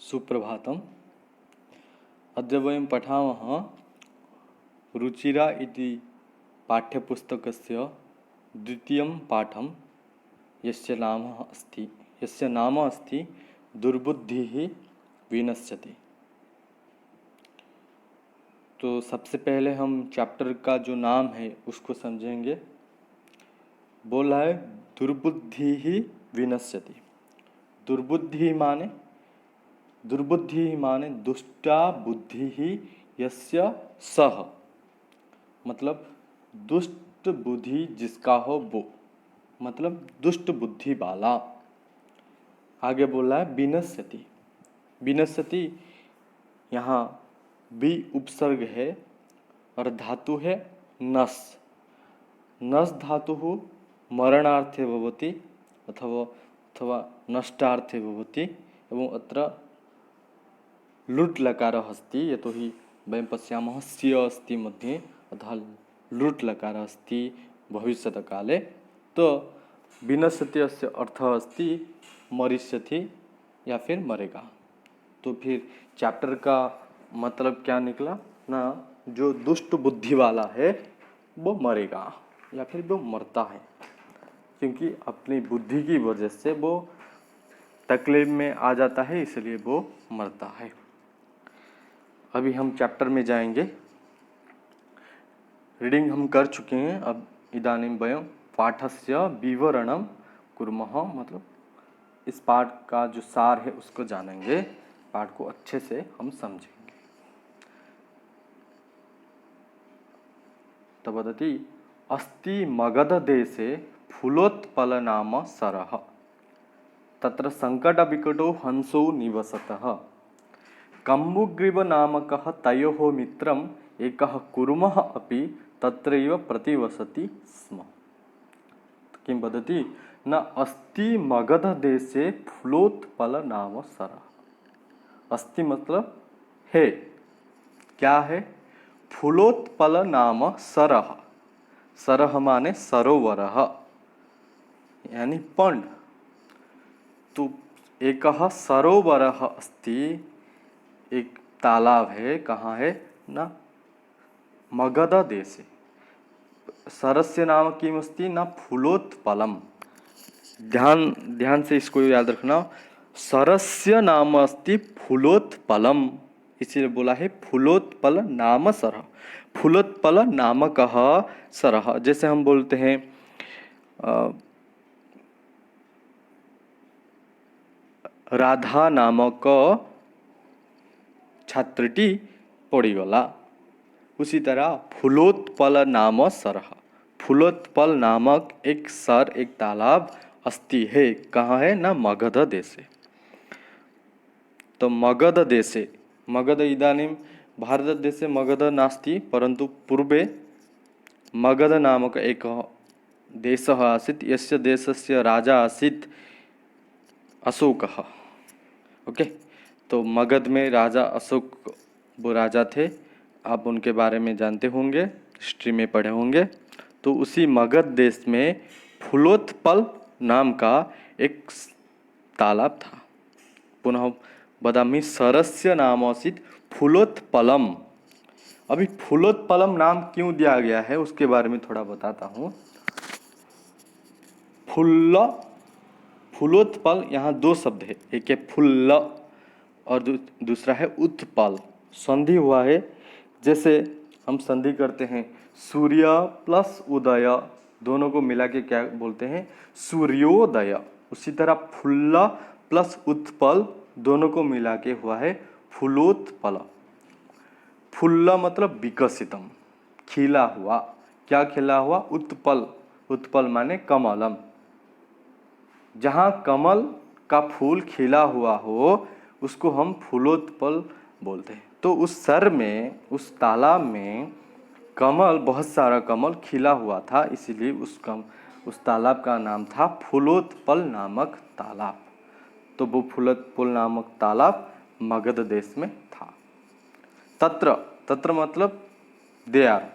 सुप्रभातम्। अद्य वयं पठामः रुचिरा इति पाठ्यपुस्तकस्य द्वितीयं पाठं, यस्य नाम अस्ति दुर्बुद्धिः विनश्यति। तो सबसे पहले हम चैप्टर का जो नाम है उसको समझेंगे। बोला है दुर्बुद्धि विनश्यति। दुर्बुद्धि माने दुष्टा बुद्धि यस्य सह, मतलब दुष्ट बुद्धि जिसका हो वो, मतलब दुष्ट बुद्धि वाला। आगे बोला है विनश्यति। विनश्यति यहाँ भी उपसर्ग है और धातु है नस। नस धातु मरणार्थे भवति अथवा नष्टार्थे भवति एवं अत्र लुट् लकारः अस्ति, यतोहि वयं पश्यामः स्य अस्ति मध्ये, अतः लुट् लकारः अस्ति भविष्यत्काले। तो विनश्यति अस्य अर्थः अस्ति मरिष्यति या फिर मरेगा। तो फिर चैप्टर का मतलब क्या निकला ना, जो दुष्ट बुद्धि वाला है वो मरेगा या फिर वो मरता है, क्योंकि अपनी बुद्धि की वजह से वो तकलीफ में आ जाता है, इसलिए वो मरता है। अभी हम चैप्टर में जाएंगे। रीडिंग हम कर चुके हैं। अब इदानीं वयं पाठस्य विवरणं कुर्मः, मतलब इस पाठ का जो सार है उसको जानेंगे, पाठ को अच्छे से हम समझेंगे। तो वदति अस्ति मगध देशे फूलोत्पल नाम सरः, तत्र संकट विकटो हंसो निवसतः। कम्बुग्रीव नामकः तयोः मित्रम् एकः कुर्मः अपि तत्रैव प्रतिवसति स्म। किं वदति न अस्ति मगध देशे फूलोत्पल नाम सरः। अस्ति मतलब है, क्या है? फूलोत्पल नाम सरः। सरः माने सरोवरः यानी पंड। तो एकः सरोवरः अस्ति, एक तालाब है। कहाँ है ना? मगध देशे। सरस्य नाम किम अस्ति ना? फूलोत्पलम। ध्यान से इसको याद रखना। सरस्य नाम अस्ति फूलोत्पलम, इसीलिए बोला है फूलोत्पल नाम सरः। फूलोत्पल नामकः सरः। जैसे हम बोलते हैं राधा नामक छात्रटी पड़ीगला, उसी तरह फूलोत्पल नाम सरः। फूलोत्पल नामक एक सर, एक तालाब अस्ति है। कहाँ है ना? मगध देशे। तो मगध देशे, मगध इदानीं भारत देशे मगध नास्ति, परंतु पूर्वे मगध नामक एक देशः आसीत्, यस्य देशस्य राजा आसीत् अशोकः। ओके, तो मगध में राजा अशोक वो राजा थे। आप उनके बारे में जानते होंगे, हिस्ट्री में पढ़े होंगे। तो उसी मगध देश में फूलोत्पल नाम का एक तालाब था। पुनः वदामि सरस्य नाम आसीत् फूलोत्पलम। अभी फूलोत्पलम नाम क्यों दिया गया है उसके बारे में थोड़ा बताता हूँ। फूलोत्पल, यहाँ दो शब्द है, एक है फुल्ल और दूसरा है उत्पल। संधि हुआ है। जैसे हम संधि करते हैं सूर्य प्लस उदय, दोनों को मिला के क्या बोलते हैं? सूर्योदय। उसी तरह फुल्ल प्लस उत्पल दोनों को मिला के हुआ है फूलोत्पल। फुल्ल मतलब विकसितम, खिला हुआ। क्या खिला हुआ? उत्पल। उत्पल माने कमलम। जहाँ कमल का फूल खिला हुआ हो उसको हम फूलोत्पल बोलते हैं। तो उस सर में, उस तालाब में कमल, बहुत सारा कमल खिला हुआ था, इसीलिए उस तालाब का नाम था फूलोत्पल नामक तालाब। तो वो फूलोत्पल नामक तालाब मगध देश में था। तत्र मतलब देयर,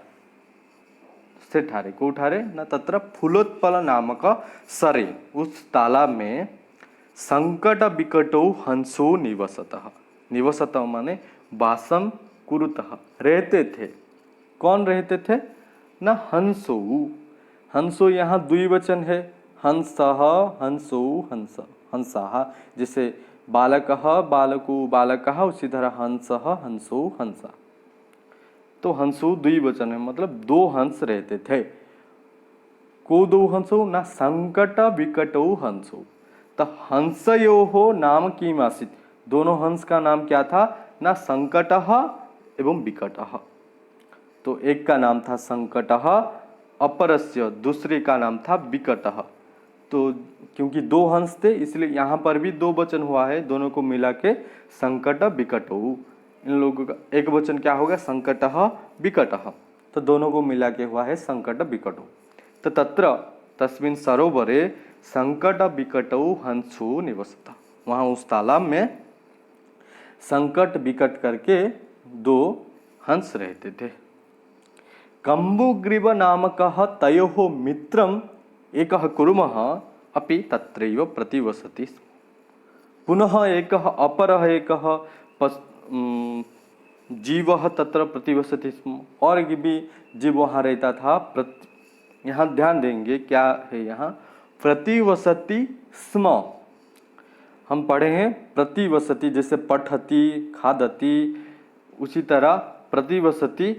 सेठारे को उठारे न, तत्र फूलोत्पल नामक सरे, उस तालाब में संकट विकटौ हंसो निवसतः। निवसतः माने वासम कुरुतः, रहते थे। कौन रहते थे? ना हंसो। हंसो यहाँ द्विवचन है, हंसः हंसो हंस हंसाः। जैसे बालकः बालको बालकः, उसी तरह हंसः हंसो हंसा। तो हंसो द्विवचन है, मतलब दो हंस रहते थे। को दो हंसो? ना संकट विकटो हंसो। तो हंसयोः नाम किमासीत्? दोनों हंस का नाम क्या था? ना संकटः एवं विकटः। तो एक का नाम था संकटः, अपरस्य दूसरे का नाम था विकटः। तो क्योंकि दो हंस थे इसलिए यहाँ पर भी दो वचन हुआ है, दोनों को मिला के संकट विकटौ। इन लोगों का एक वचन क्या होगा? संकटः विकटः। तो दोनों को मिला के हुआ है संकट विकटौ। तो तत्र तस्मिन् सरोवरे संकट विकटौ हंसो निवसतः। वहाँ उस तालाब में संकट विकट करके दो हंस रहते थे। कम्बुग्रीव नामकः तयोः मित्रम् एकः कुर्मः अपि तत्रैव प्रतिवसति स्म। पुनः एकः अपरः एकः जीवः तत्र प्रतिवसति स्म। और भी जीव वहाँ रहता था। यहाँ ध्यान देंगे क्या है, यहाँ प्रतिवसति स्म हम पढ़े हैं। प्रतिवसति जैसे पठति खादति, उसी तरह प्रतिवसति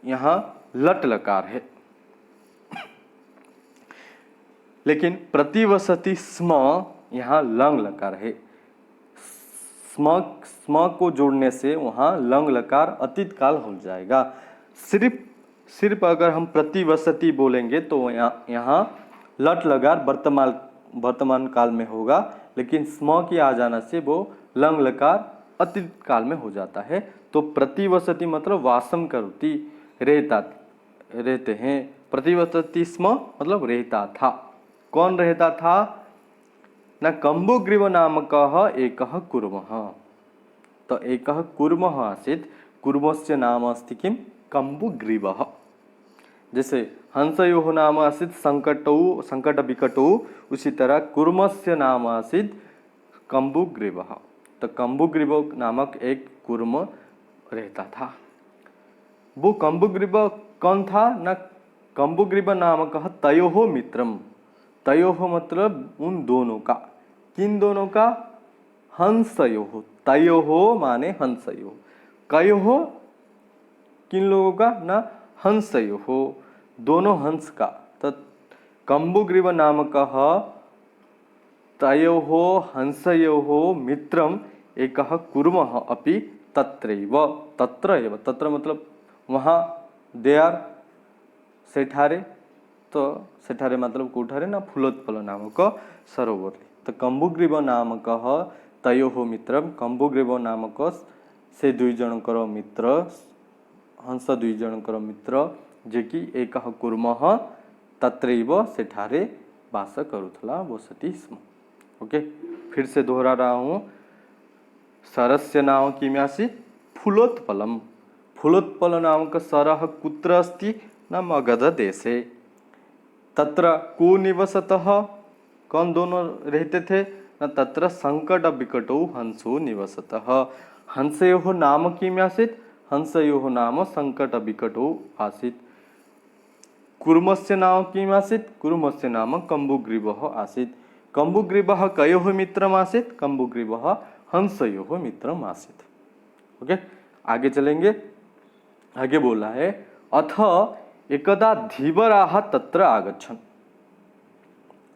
यहाँ लट लकार है, लेकिन प्रतिवसति स्म यहाँ लंग लकार है। स्म स्म को जोड़ने से वहाँ लंग लकार अतीत काल हो जाएगा। सिर्फ अगर हम प्रतिवसति बोलेंगे तो यहाँ लट लकार वर्तमान काल में होगा, लेकिन स्म की आ जाना से वो लंग लकार अतीत काल में हो जाता है। तो प्रतिवसति मतलब वासम करोति, रहते हैं। प्रतिवसति स्म मतलब रहता था। कौन रहता था? न कम्बुग्रीव नामकः एकः कुर्मः। तो एकः कुर्मः आसीत्, कुर्मस्य नाम अस्ति किं? कम्बुग्रीवः। जैसे हंसयोः नाम आसीत् संकट विकटौ, उसी तरह कुर्मस्य नाम आसीत् कम्बुग्रीवः। तो कम्बुग्रीव नामक एक कुर्म रहता था। वो कम्बुग्रीव कौन था? न कम्बुग्रीव नामकः तयोः मित्रम। तयोः मतलब उन दोनों का। किन दोनों का? हंसयोः। तयोः माने हंसयोः। कयोः? किन लोगों का? न हंसयोः, दोनों हंस का। तो कम्बुग्रीव नामकः तयोः हंसयोः मित्रम एकः कुर्मः अपि तत्रैव। तत्र मतलब वहाँ, दे आर सेठारे। तो सेठारे मतलब कोठारे ना फूलोत्पल नामक सरोवर। तो कम्बुग्रीव नामकः तयोः मित्रम, कम्बुग्रीव नामक से दुई जनकर मित्र, हंस दुई जनकर मित्र, जे कि एकः कुर्मः तत्रैव सेठारे वास करुथला वसति स्म। ओके, फिर से दोहरा रहा हूँ। सरस्य नाम किमासीत्? फूलोत्पलम। फूलोत्पल नामक सरः कुत्र अस्ति? न मगध देशे। तत्र को निवसतः? कौन दोनों रहते थे? न तत्र संकट विकटौ हंसो निवसतः। हंसयोः नाम किमासीत्? हंसयोः नाम संकट विकटौ आसीत्। कुर्मस्य नाम किमासीत्? कुर्मस्य नाम कम्बुग्रीवः आसीत्। कम्बुग्रीवः कयोः मित्रम् आसीत्? कम्बुग्रीवः हंसयोः मित्रम् आसीत्। ओके, आगे चलेंगे। आगे बोला है अथ एकदा धीवराः तत्र आगच्छन्।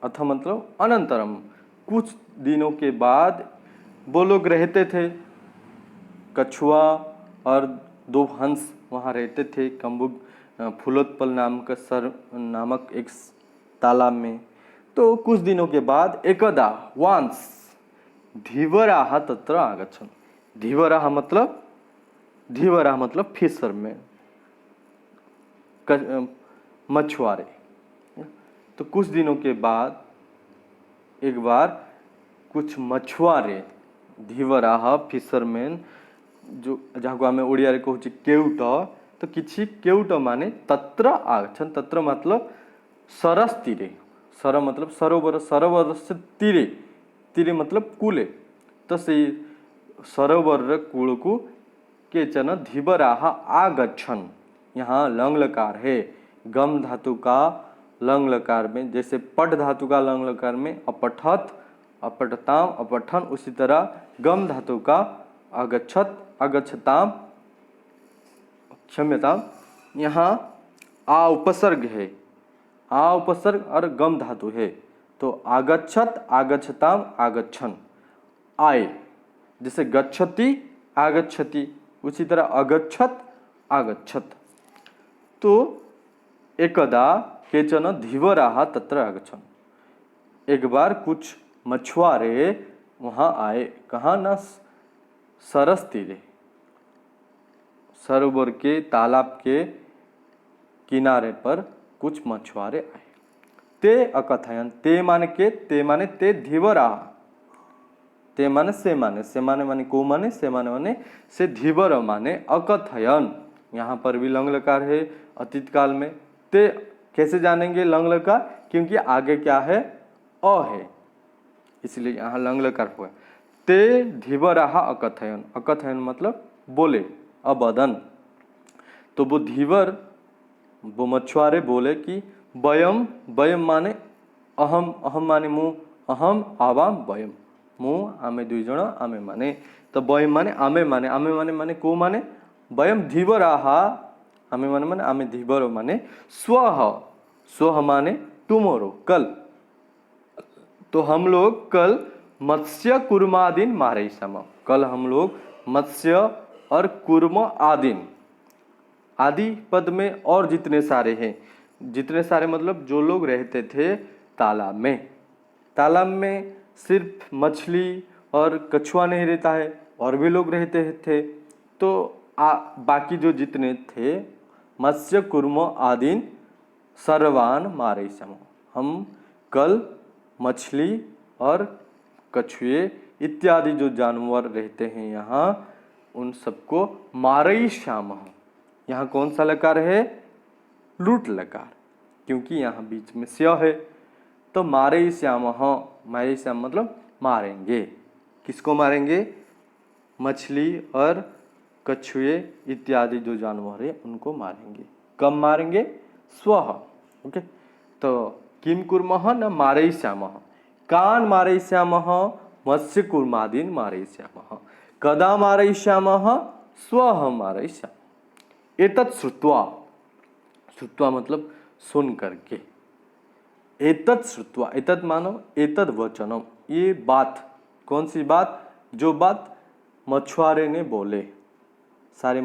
अथ मतलब अनंतरम, कुछ दिनों के बाद वो लोग रहते थे। कछुआ और दो हंस वहाँ रहते थे फूलोत्पल नामक एक तालाब में। तो कुछ दिनों के बाद एकदा वंस धीवराः तत्र आगच्छन्। धीवराः मतलब फिशरमैन, मछुआरे। तो कुछ दिनों के बाद एक बार कुछ मछुआरे, धीवराः फिशरमैन, जो जहाँ आम ओडिया कहूँ केउट, तो किछि केउट माने तत्र आगच्छन्। तत्र मतलब सरस तीरे, सर मतलब सरोवर, सरोवर से तीरे, तीरे मतलब कूले, तो से सरोवर कूल को केचन धीवराः आगच्छन्, यहाँ लंग लकार है। गम धातु का लंग लकार में, जैसे पट धातु का लंग लकार में अपठत, अपठताम, अपठन, उसी तरह गम धातु का अगच्छत, अगच्छताम, क्षम्यताम, यहाँ आ उपसर्ग है, आ उपसर्ग और गम धातु है, तो आगच्छत, आगच्छताम, आगच्छन, आए। जैसे गच्छति, आगच्छति, उसी तरह अगच्छत, आगच्छत। तो एकदा केचन धीवराः तत्र आगच्छन्, एक बार कुछ मछुआरे वहाँ आए, कहाँ ना, सरस तीरे, सरोवर के तालाब के किनारे पर कुछ मछुआरे आए। ते अकथयन्, ते माने के, ते माने ते धीवराः, ते माने से माने, से माने को माने, से माने से, धीवर माने अकथयन, यहाँ पर भी लंग लकार है अतीत काल में। ते कैसे जानेंगे लंग लकार, क्योंकि आगे क्या है, अ है, इसलिए यहाँ लंग लकार हुआ। ते धीवराः अकथयन, अकथयन मतलब बोले, अबदन। तो वो धीवर, वो मछुआरे बोले कि वयम, वयम माने अहम, अहम माने मुँह, अहम आवाम वयम, मुँह आमे दुई जण, आमे माने, तो वयम माने आमे माने, आमे माने को माने, वयम धीवराः, आमे माने आमे धीवर माने स्वः, स्वः माने टुमारो, कल, तो हम लोग कल मत्स्य कुर्मादीन मारे सम, कल हम लोग मत्स्य और कुर्म आदीन, आदि पद में और जितने सारे हैं, जितने सारे मतलब जो लोग रहते थे तालाब में, तालाब में सिर्फ मछली और कछुआ नहीं रहता है, और भी लोग रहते थे। तो बाकी जो जितने थे मत्स्य कुर्म आदीन सर्वान मारे सम, हम कल मछली और कछुए इत्यादि जो जानवर रहते हैं यहाँ, उन सबको मारे श्याम, यहाँ कौन सा लकार है, लूट लकार, क्योंकि यहाँ बीच में स्या है। तो मारे श्याम, मारे श्याम मतलब मारेंगे, किसको मारेंगे, मछली और कछुए इत्यादि जो जानवर है उनको मारेंगे। कब मारेंगे, स्वः, ओके। तो किम कुर्मः न मारे श्याम, कान मारे श्याम, मत्स्य कुर्मादीन मारे श्याम, कदा मारे श्याम, स्वः मारे श्याम। एतत् श्रुत्वा, श्रुत्वा मतलब सुन करके, एतत् श्रुत्वा, एतत् मानो एतद् वचनम, ये बात, कौन सी बात, जो बात मछुआरे ने बोले, सारे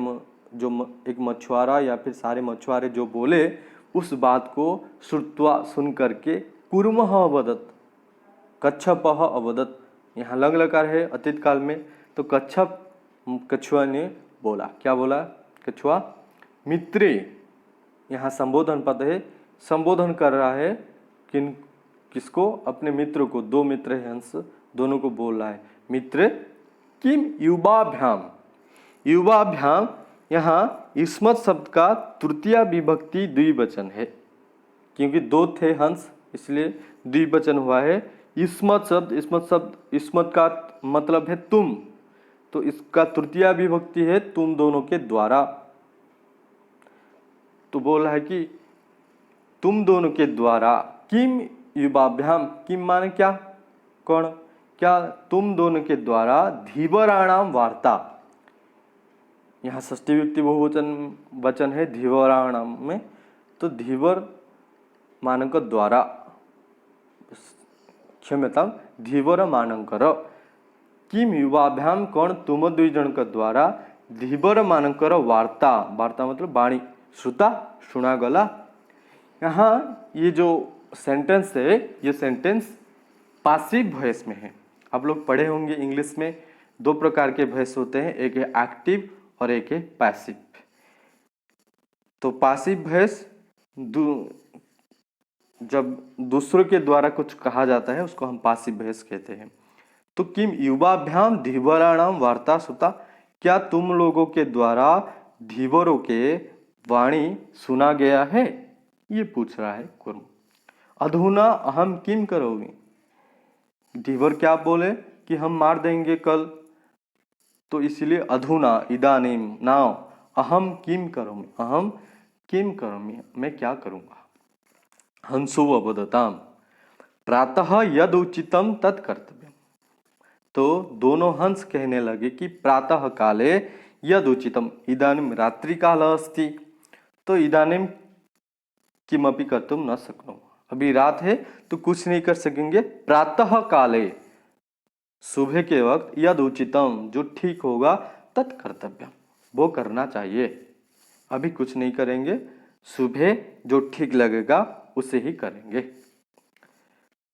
जो एक मछुआरा या फिर सारे मछुआरे जो बोले, उस बात को श्रुत्वा सुन करके, कुर्मः अवदत्, कच्छपः अवदत्, यहाँ लंग लकार है अतीत काल में, तो कच्छप कछुआ ने बोला, क्या बोला, कछुआ, मित्रे, यहाँ संबोधन पद है, संबोधन कर रहा है किन, किसको, अपने मित्र को, दो मित्र है हंस, दोनों को बोल रहा है, मित्र किम युवाभ्याम, युवाभ्याम, यहाँ इस्मत शब्द का तृतीया विभक्ति द्विवचन है, क्योंकि दो थे हंस इसलिए द्विवचन हुआ है। इस्मत शब्द, इस्मत शब्द, इस्मत का मतलब है तुम, तो इसका तृतीया विभक्ति है तुम दोनों के द्वारा। तो बोला है कि तुम दोनों के द्वारा, किम युवाभ्याम, किम माने क्या, कौन, क्या, तुम दोनों के द्वारा धीवराणाम वार्ता, यहाँ षष्ठी व्यक्ति बहुवचन वचन है धीवराणाम में, तो धीवर मानक द्वारा, क्षम्यतां, धीवर मानकर, किम युवाभ्याम, कौन, तुम दुई जन के द्वारा धीवर मानकर वार्ता, वार्ता मतलब वाणी, श्रुता, सुना गला। यहाँ ये जो सेंटेंस है, ये सेंटेंस पासिव वॉइस में है। आप लोग पढ़े होंगे इंग्लिश में दो प्रकार के वॉइस होते हैं, एक है एक्टिव और एक है पैसिव। तो पासिव वॉइस जब दूसरों के द्वारा कुछ कहा जाता है उसको हम पासिव वॉइस कहते हैं। तो किम युवाभ्याम धीवराणाम वार्ता श्रुता, क्या तुम लोगों के द्वारा धीवरों के वाणी सुना गया है, ये पूछ रहा है कुर्म। अधुना अहम किम करोमि। धीवर क्या बोले कि हम मार देंगे कल, तो इसलिए अधुना इदानीम नाउ अहम किम करोमि, अहम किम करोमि, मैं क्या करूँगा। हंसो अवदताम प्रातः यद उचितम तत् कर्तव्यम। तो दोनों हंस कहने लगे कि प्रातः काले यद उचितम, इदानीम रात्रि काल अस्ति, तो इदानीम किमपि कर्तुम न शक्नुमः, अभी रात है तो कुछ नहीं कर सकेंगे। प्रातः काले, सुबह के वक्त, यद उचितम, जो ठीक होगा, तत् कर्तव्यम, वो करना चाहिए। अभी कुछ नहीं करेंगे, सुबह जो ठीक लगेगा उसे ही करेंगे।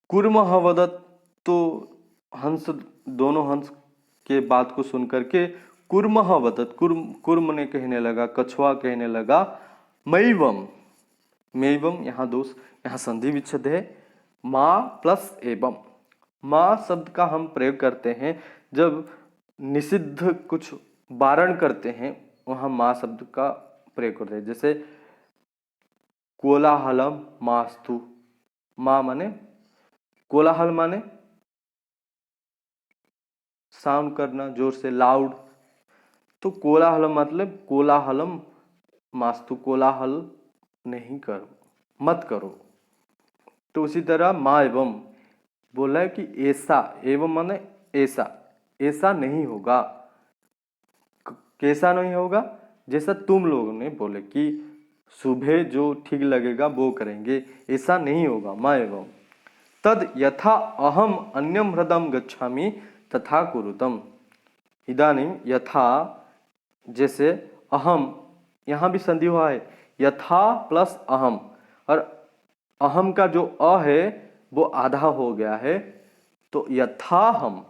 कुर्मः वदत, तो हंस, दोनों हंस के बात को सुनकर के कुर्मः वदत, कुर्म ने कहने लगा, कछुआ कहने लगा, मैवम, मैवम यहाँ दोष, यहाँ संधि विच्छेद है, माँ प्लस एवं। माँ शब्द का हम प्रयोग करते हैं जब निषिद्ध कुछ वारण करते हैं, वहाँ माँ शब्द का प्रयोग करते हैं। जैसे कोलाहलम मास्तु, माँ माने कोलाहल, माने साउंड करना जोर से, लाउड। तो कोलाहल मतलब कोलाहलम मास्तु, कोलाहल नहीं करो, मत करो। तो उसी तरह माँ एवं बोला है कि ऐसा, एवं माने ऐसा, ऐसा नहीं होगा। कैसा नहीं होगा, जैसा तुम लोगों ने बोले कि सुबह जो ठीक लगेगा वो करेंगे, ऐसा नहीं होगा। माँ एवं तद यथा अहम अन्यम हृदम गच्छामि तथा कुरुतम। इदानीम यथा, जैसे अहम, यहाँ भी संधि हुआ है, यथा प्लस अहम, और अहम का जो अ है वो आधा हो गया है, तो यथा हम,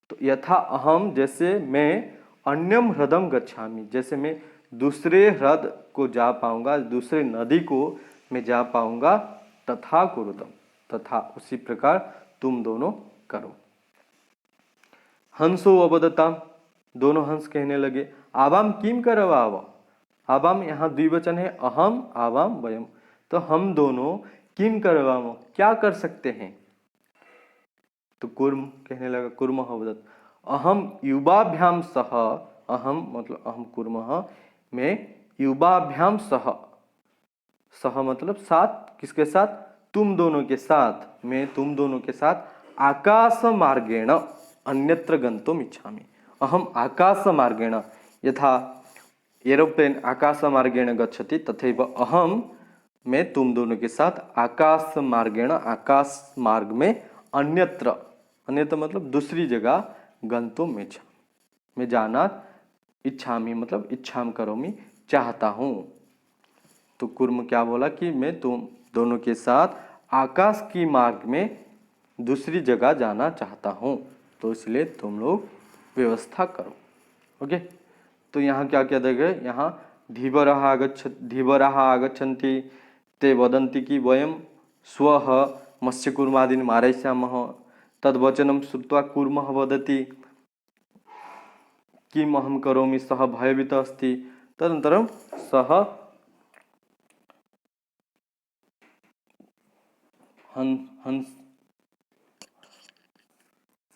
तो यथा अहम, जैसे मैं, अन्यम हृदम गच्छामि, जैसे मैं दूसरे हृद को जा पाऊंगा, दूसरे नदी को मैं जा पाऊंगा, तथा कुरुतम, तथा उसी प्रकार तुम दोनों करो। हंसो अवदताम, दोनों हंस कहने लगे, आवाम किम करवाव, आवाम यहाँ द्विवचन है, अहम आवाम वयम, तो हम दोनों किम करवाव, क्या कर सकते हैं। तो कुर्म कहने लगा, कुर्म अवदत, अहम युवाभ्याम सह, अहम मतलब अहम कुर्मः, मैं युवाभ्याम सह, सह मतलब साथ, किसके साथ, तुम दोनों के साथ, मैं तुम दोनों के साथ आकाश मार्गेण अन्यत्र गंतुम इच्छामि। अहम आकाश मार्गेण, यथा एरोप्लेन आकाश मार्गेण गच्छति तथैव अहम, मैं तुम दोनों के साथ आकाश मार्गेण, आकाश मार्ग में, अन्यत्र, अन्यत्र मतलब दूसरी जगह, गंतुम इच्छामि, मैं जाना, इच्छामि मतलब इच्छाम करोमि, चाहता हूँ। तो कुर्म क्या बोला कि मैं तुम दोनों के साथ आकाश की मार्ग में दूसरी जगह जाना चाहता हूँ, तो इसलिए तुम लोग व्यवस्था करो। ओके, तो यहाँ क्या क्या देगा, यहाँ धीवराः आगच्छन्ति ते वदन्ति कि वयं स्वः मत्स्यकूर्मादीन् मारयिष्यामः, तद्वचनं श्रुत्वा कूर्मः वदति किम् अहं करोमि, सः भयभीतः अस्ति। तदनन्तरं सः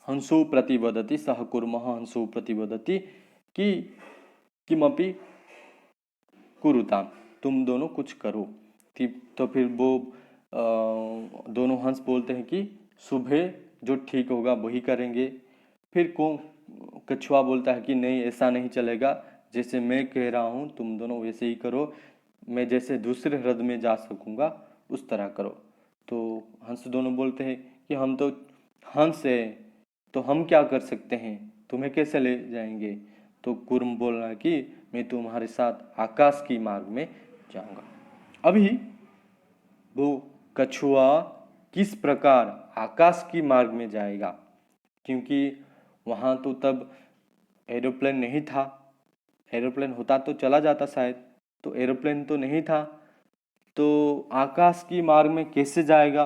हंसो प्रतिवदति, सह कुर्मः हंसो प्रतिवदति कि किमपि कुरुताम, तुम दोनों कुछ करो। तो फिर वो दोनों हंस बोलते हैं कि सुबह जो ठीक होगा वही करेंगे। फिर कछुआ बोलता है कि नहीं, ऐसा नहीं चलेगा, जैसे मैं कह रहा हूँ तुम दोनों वैसे ही करो, मैं जैसे दूसरे हृद में जा सकूँगा उस तरह करो। तो हंस दोनों बोलते हैं कि हम तो हंस हैं, तो हम क्या कर सकते हैं, तुम्हें कैसे ले जाएंगे। तो कुर्म बोल रहा है कि मैं तुम्हारे साथ आकाश की मार्ग में जाऊंगा। अभी वो कछुआ किस प्रकार आकाश की मार्ग में जाएगा, क्योंकि वहाँ तो तब एरोप्लेन नहीं था, एरोप्लेन होता तो चला जाता शायद, तो एरोप्लेन तो नहीं था, तो आकाश की मार्ग में कैसे जाएगा,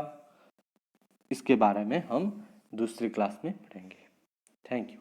इसके बारे में हम दूसरी क्लास में पढ़ेंगे। Thank you.